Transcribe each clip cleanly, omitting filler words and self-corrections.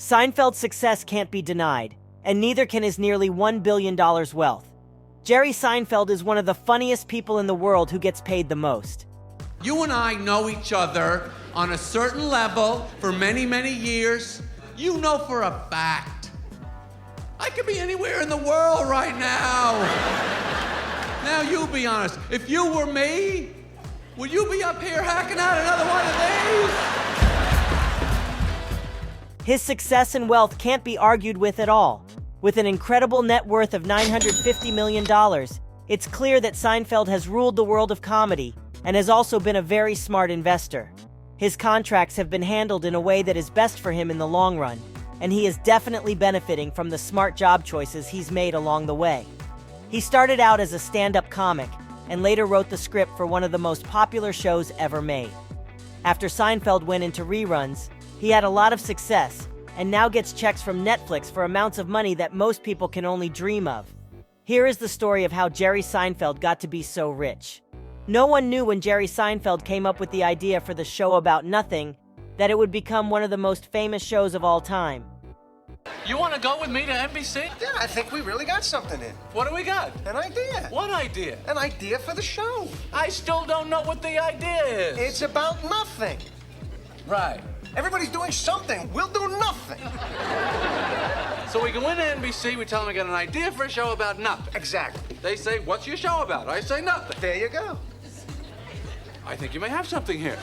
Seinfeld's success can't be denied, and neither can his nearly $1 billion wealth. Jerry Seinfeld is one of the funniest people in the world who gets paid the most. You and I know each other on a certain level for many, many years. You know for a fact. I could be anywhere in the world right now. Now you be honest. If you were me, would you be up here hacking out another one of these? His success and wealth can't be argued with at all. With an incredible net worth of $950 million, it's clear that Seinfeld has ruled the world of comedy and has also been a very smart investor. His contracts have been handled in a way that is best for him in the long run, and he is definitely benefiting from the smart job choices he's made along the way. He started out as a stand-up comic and later wrote the script for one of the most popular shows ever made. After Seinfeld went into reruns, he had a lot of success and now gets checks from Netflix for amounts of money that most people can only dream of. Here is the story of how Jerry Seinfeld got to be so rich. No one knew when Jerry Seinfeld came up with the idea for the show about nothing that it would become one of the most famous shows of all time. You want to go with me to NBC? Yeah, I think we really got something in. What do we got? An idea. What idea? An idea for the show. I still don't know what the idea is. It's about nothing. Right. Everybody's doing something. We'll do nothing. So we go into NBC, we tell them we got an idea for a show about nothing. Exactly. They say, what's your show about? I say nothing. There you go. I think you may have something here.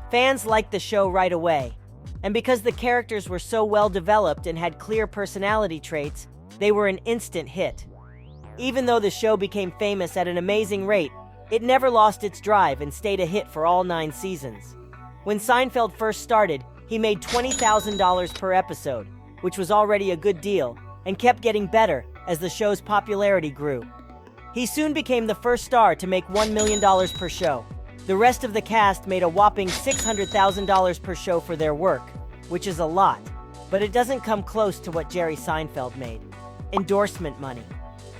Fans liked the show right away, and because the characters were so well developed and had clear personality traits, they were an instant hit. Even though the show became famous at an amazing rate, it never lost its drive and stayed a hit for all 9 seasons. When Seinfeld first started, he made $20,000 per episode, which was already a good deal, and kept getting better as the show's popularity grew. He soon became the first star to make $1 million per show. The rest of the cast made a whopping $600,000 per show for their work, which is a lot, but it doesn't come close to what Jerry Seinfeld made. Endorsement money.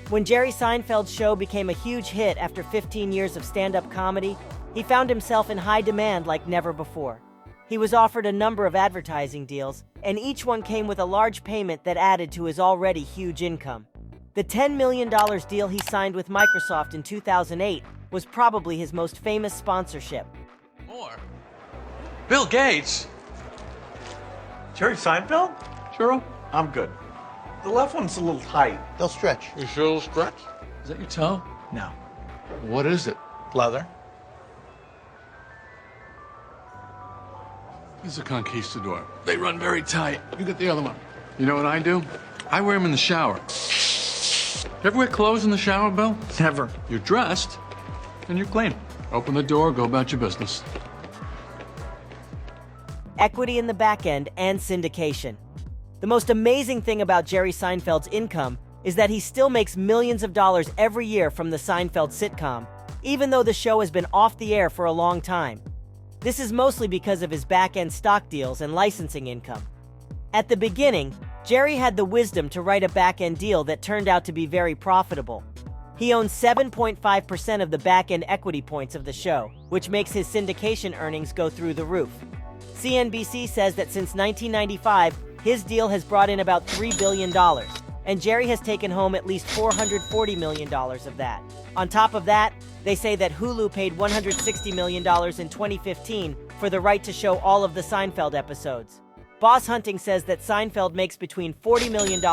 When Jerry Seinfeld's show became a huge hit after 15 years of stand-up comedy, he found himself in high demand like never before. He was offered a number of advertising deals, and each one came with a large payment that added to his already huge income. The $10 million deal he signed with Microsoft in 2008 was probably his most famous sponsorship. More? Bill Gates? Jerry Seinfeld? Churro? I'm good. The left one's a little tight. They'll stretch. You sure it'll stretch? Is that your toe? No. What is it? Leather. These are conquistador. They run very tight. You get the other one. You know what I do? I wear them in the shower. You ever wear clothes in the shower, Bill? Never. You're dressed, and you're clean. Open the door, go about your business. Equity in the back end and syndication. The most amazing thing about Jerry Seinfeld's income is that he still makes millions of dollars every year from the Seinfeld sitcom, even though the show has been off the air for a long time. This is mostly because of his back-end stock deals and licensing income. At the beginning, Jerry had the wisdom to write a back-end deal that turned out to be very profitable. He owns 7.5% of the back-end equity points of the show, which makes his syndication earnings go through the roof. CNBC says that since 1995, his deal has brought in about $3 billion, and Jerry has taken home at least $440 million of that. On top of that, they say that Hulu paid $160 million in 2015 for the right to show all of the Seinfeld episodes. Boss Hunting says that Seinfeld makes between $40 million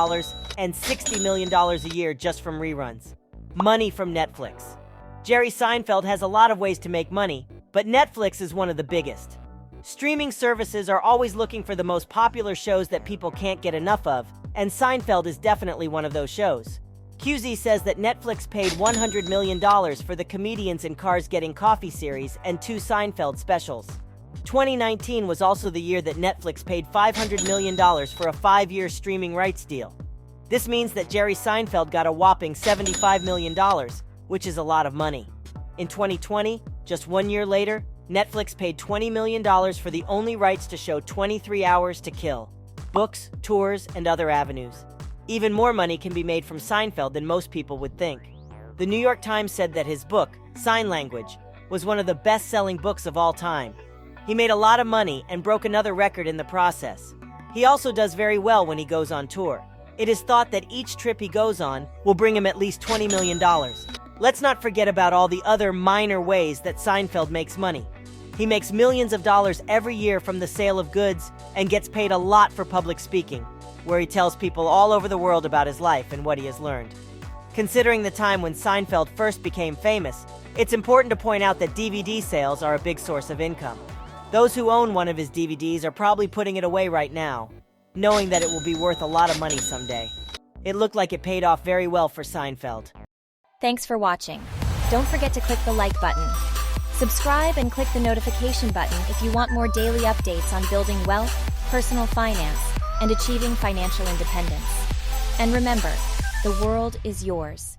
and $60 million a year just from reruns. Money from Netflix. Jerry Seinfeld has a lot of ways to make money, but Netflix is one of the biggest. Streaming services are always looking for the most popular shows that people can't get enough of, and Seinfeld is definitely one of those shows. QZ says that Netflix paid $100 million for the Comedians in Cars Getting Coffee series and 2 Seinfeld specials. 2019 was also the year that Netflix paid $500 million for a 5-year streaming rights deal. This means that Jerry Seinfeld got a whopping $75 million, which is a lot of money. In 2020, just 1 year later, Netflix paid $20 million for the only rights to show 23 Hours to Kill, books, tours, and other avenues. Even more money can be made from Seinfeld than most people would think. The New York Times said that his book, Sign Language, was one of the best-selling books of all time. He made a lot of money and broke another record in the process. He also does very well when he goes on tour. It is thought that each trip he goes on will bring him at least $20 million. Let's not forget about all the other minor ways that Seinfeld makes money. He makes millions of dollars every year from the sale of goods and gets paid a lot for public speaking, where he tells people all over the world about his life and what he has learned. Considering the time when Seinfeld first became famous, it's important to point out that DVD sales are a big source of income. Those who own one of his DVDs are probably putting it away right now, knowing that it will be worth a lot of money someday. It looked like it paid off very well for Seinfeld. Thanks for watching. Don't forget to click the like button. Subscribe and click the notification button if you want more daily updates on building wealth, personal finance, and achieving financial independence. And remember, the world is yours.